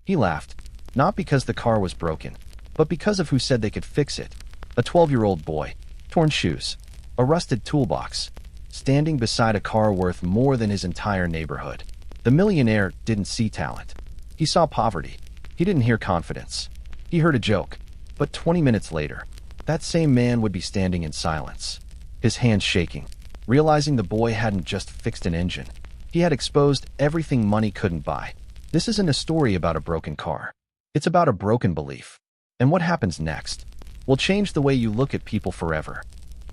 He laughed, not because the car was broken, but because of who said they could fix it. A 12-year-old boy, torn shoes, a rusted toolbox, standing beside a car worth more than his entire neighborhood. The millionaire didn't see talent. He saw poverty. He didn't hear confidence. He heard a joke. But 20 minutes later, that same man would be standing in silence, his hands shaking, realizing the boy hadn't just fixed an engine. He had exposed everything money couldn't buy. This isn't a story about a broken car. It's about a broken belief. And what happens next will change the way you look at people forever.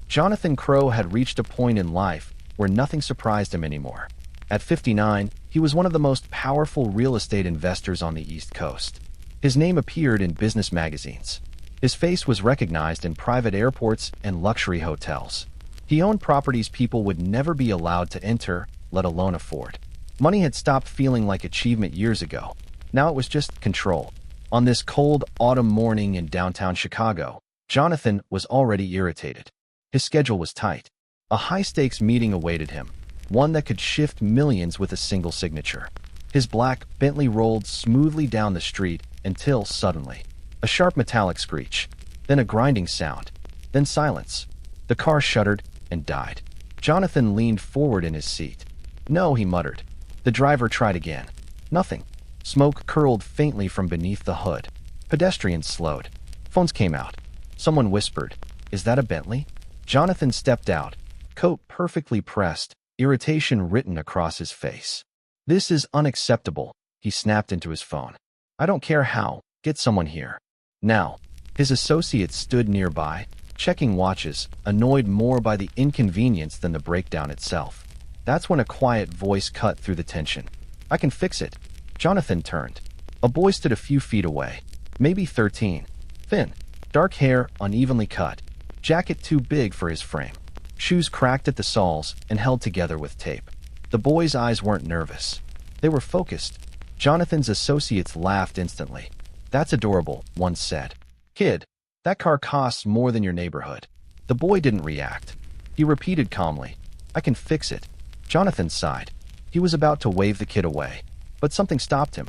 Jonathan Crow had reached a point in life where nothing surprised him anymore. At 59, he was one of the most powerful real estate investors on the East Coast. His name appeared in business magazines. His face was recognized in private airports and luxury hotels. He owned properties people would never be allowed to enter, let alone afford. Money had stopped feeling like achievement years ago. Now it was just control. On this cold autumn morning in downtown Chicago, Jonathan was already irritated. His schedule was tight. A high-stakes meeting awaited him, one that could shift millions with a single signature. His black Bentley rolled smoothly down the street until, suddenly, a sharp metallic screech, then a grinding sound, then silence. The car shuddered and died. Jonathan leaned forward in his seat. "No," he muttered. The driver tried again. Nothing. Smoke curled faintly from beneath the hood. Pedestrians slowed. Phones came out. Someone whispered, "Is that a Bentley?" Jonathan stepped out, coat perfectly pressed, irritation written across his face. "This is unacceptable," he snapped into his phone. "I don't care how. Get someone here. Now." His associates stood nearby, checking watches, annoyed more by the inconvenience than the breakdown itself. That's when a quiet voice cut through the tension. "I can fix it." Jonathan turned. A boy stood a few feet away, maybe 13. Thin, dark hair unevenly cut, jacket too big for his frame, shoes cracked at the soles and held together with tape. The boy's eyes weren't nervous. They were focused. Jonathan's associates laughed instantly. "That's adorable," one said. "Kid, that car costs more than your neighborhood." The boy didn't react. He repeated calmly, "I can fix it." Jonathan sighed. He was about to wave the kid away, but something stopped him.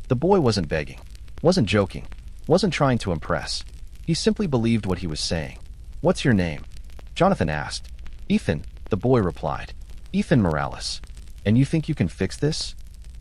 The boy wasn't begging, wasn't joking, wasn't trying to impress. He simply believed what he was saying. "What's your name?" Jonathan asked. "Ethan," the boy replied. "Ethan Morales. And you think you can fix this?"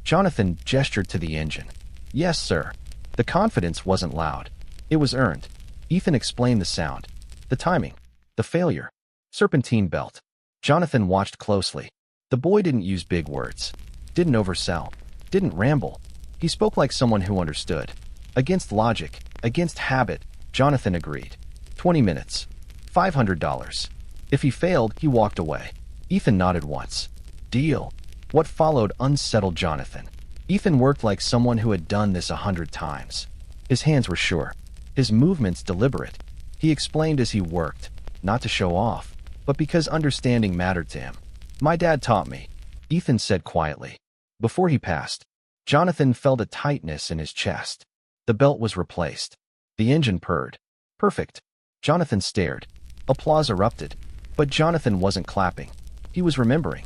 Jonathan gestured to the engine. "Yes, sir." The confidence wasn't loud. It was earned. Ethan explained the sound, the timing, the failure. Serpentine belt. Jonathan watched closely. The boy didn't use big words, didn't oversell, didn't ramble. He spoke like someone who understood. Against logic, against habit, Jonathan agreed. 20 minutes. $500. If he failed, he walked away. Ethan nodded once. Deal. What followed unsettled Jonathan. Ethan worked like someone who had done this 100 times. His hands were sure, his movements deliberate. He explained as he worked, not to show off, but because understanding mattered to him. "My dad taught me," Ethan said quietly. Before he passed, Jonathan felt a tightness in his chest. The belt was replaced. The engine purred. Perfect. Jonathan stared. Applause erupted. But Jonathan wasn't clapping. He was remembering.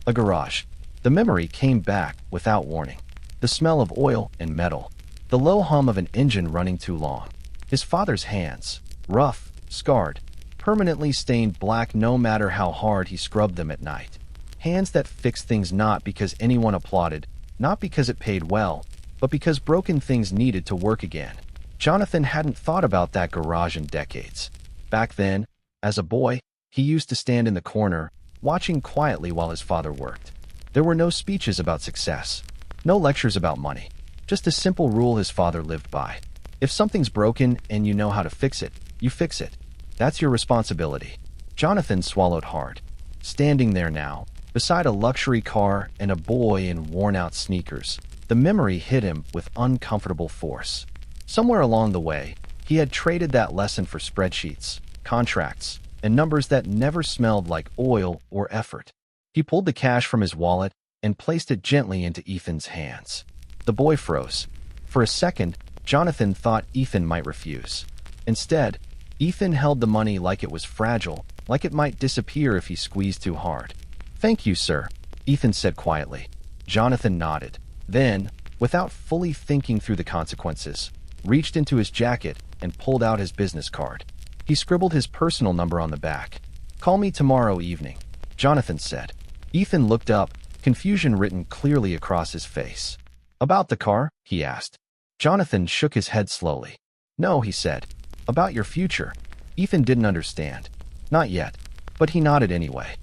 A garage. The memory came back without warning. The smell of oil and metal. The low hum of an engine running too long. His father's hands. Rough, scarred, permanently stained black no matter how hard he scrubbed them at night. Hands that fixed things not because anyone applauded, not because it paid well, but because broken things needed to work again. Jonathan hadn't thought about that garage in decades. Back then, as a boy, he used to stand in the corner, watching quietly while his father worked. There were no speeches about success, no lectures about money, just a simple rule his father lived by. If something's broken and you know how to fix it, you fix it. That's your responsibility. Jonathan swallowed hard. Standing there now, beside a luxury car and a boy in worn-out sneakers, the memory hit him with uncomfortable force. Somewhere along the way, he had traded that lesson for spreadsheets, contracts, and numbers that never smelled like oil or effort. He pulled the cash from his wallet and placed it gently into Ethan's hands. The boy froze. For a second, Jonathan thought Ethan might refuse. Instead, Ethan held the money like it was fragile, like it might disappear if he squeezed too hard. "Thank you, sir," Ethan said quietly. Jonathan nodded. Then, without fully thinking through the consequences, reached into his jacket and pulled out his business card. He scribbled his personal number on the back. "Call me tomorrow evening," Jonathan said. Ethan looked up, confusion written clearly across his face. "About the car?" he asked. Jonathan shook his head slowly. "No," he said. "About your future." Ethan didn't understand. Not yet, but he nodded anyway.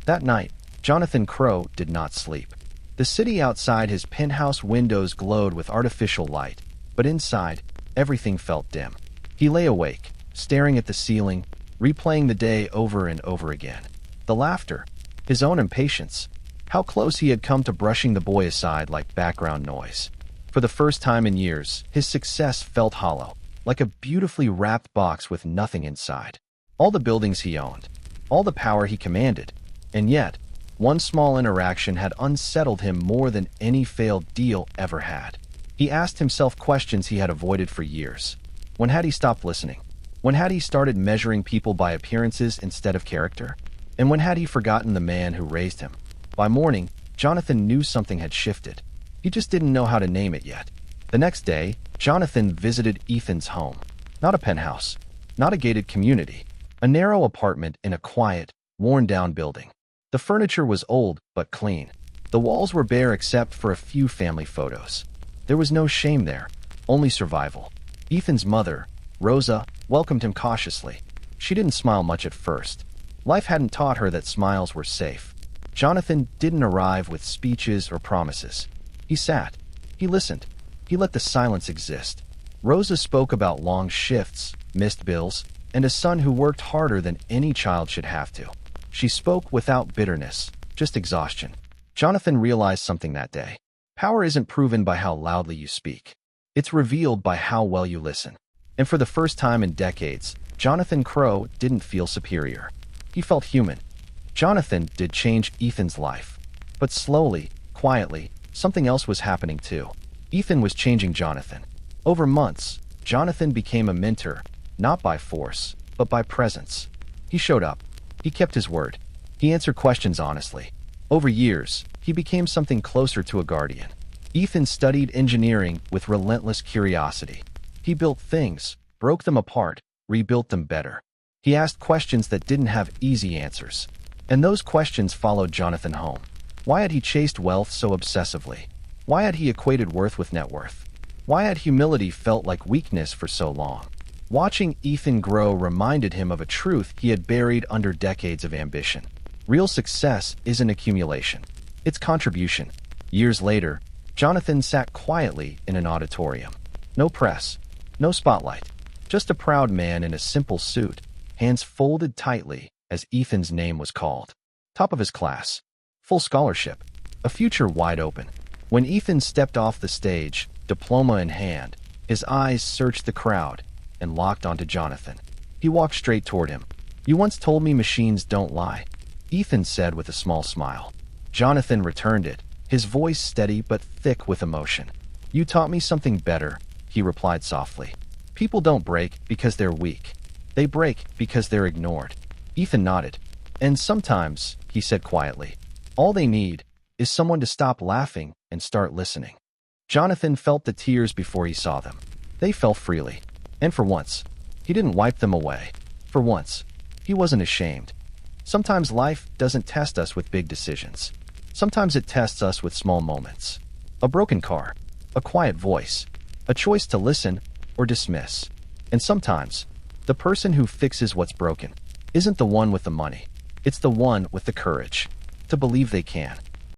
That night, Jonathan Crow did not sleep. The city outside his penthouse windows glowed with artificial light, but inside, everything felt dim. He lay awake, staring at the ceiling, replaying the day over and over again. The laughter, his own impatience, how close he had come to brushing the boy aside like background noise. For the first time in years, his success felt hollow, like a beautifully wrapped box with nothing inside. All the buildings he owned, all the power he commanded, and yet, one small interaction had unsettled him more than any failed deal ever had. He asked himself questions he had avoided for years. When had he stopped listening? When had he started measuring people by appearances instead of character? And when had he forgotten the man who raised him? By morning, Jonathan knew something had shifted. He just didn't know how to name it yet. The next day, Jonathan visited Ethan's home. Not a penthouse, not a gated community, a narrow apartment in a quiet, worn-down building. The furniture was old but clean. The walls were bare except for a few family photos. There was no shame there, only survival. Ethan's mother, Rosa, welcomed him cautiously. She didn't smile much at first. Life hadn't taught her that smiles were safe. Jonathan didn't arrive with speeches or promises. He sat. He listened. He let the silence exist. Rosa spoke about long shifts, missed bills, and a son who worked harder than any child should have to. She spoke without bitterness, just exhaustion. Jonathan realized something that day. Power isn't proven by how loudly you speak. It's revealed by how well you listen. And for the first time in decades, Jonathan Crow didn't feel superior. He felt human. Jonathan did change Ethan's life. But slowly, quietly, something else was happening too. Ethan was changing Jonathan. Over months, Jonathan became a mentor, not by force, but by presence. He showed up. He kept his word. He answered questions honestly. Over years, he became something closer to a guardian. Ethan studied engineering with relentless curiosity. He built things, broke them apart, rebuilt them better. He asked questions that didn't have easy answers. And those questions followed Jonathan home. Why had he chased wealth so obsessively? Why had he equated worth with net worth? Why had humility felt like weakness for so long? Watching Ethan grow reminded him of a truth he had buried under decades of ambition. Real success isn't accumulation. It's contribution. Years later, Jonathan sat quietly in an auditorium. No press, no spotlight, just a proud man in a simple suit, hands folded tightly as Ethan's name was called. Top of his class, full scholarship, a future wide open. When Ethan stepped off the stage, diploma in hand, his eyes searched the crowd and locked onto Jonathan. He walked straight toward him. "You once told me machines don't lie," Ethan said with a small smile. Jonathan returned it, his voice steady but thick with emotion. "You taught me something better," he replied softly. "People don't break because they're weak. They break because they're ignored." Ethan nodded. "And sometimes," he said quietly, "all they need is someone to stop laughing and start listening." Jonathan felt the tears before he saw them. They fell freely. And for once, he didn't wipe them away. For once, he wasn't ashamed. Sometimes life doesn't test us with big decisions. Sometimes it tests us with small moments. A broken car, a quiet voice, a choice to listen or dismiss. And sometimes, the person who fixes what's broken isn't the one with the money. It's the one with the courage to believe they can.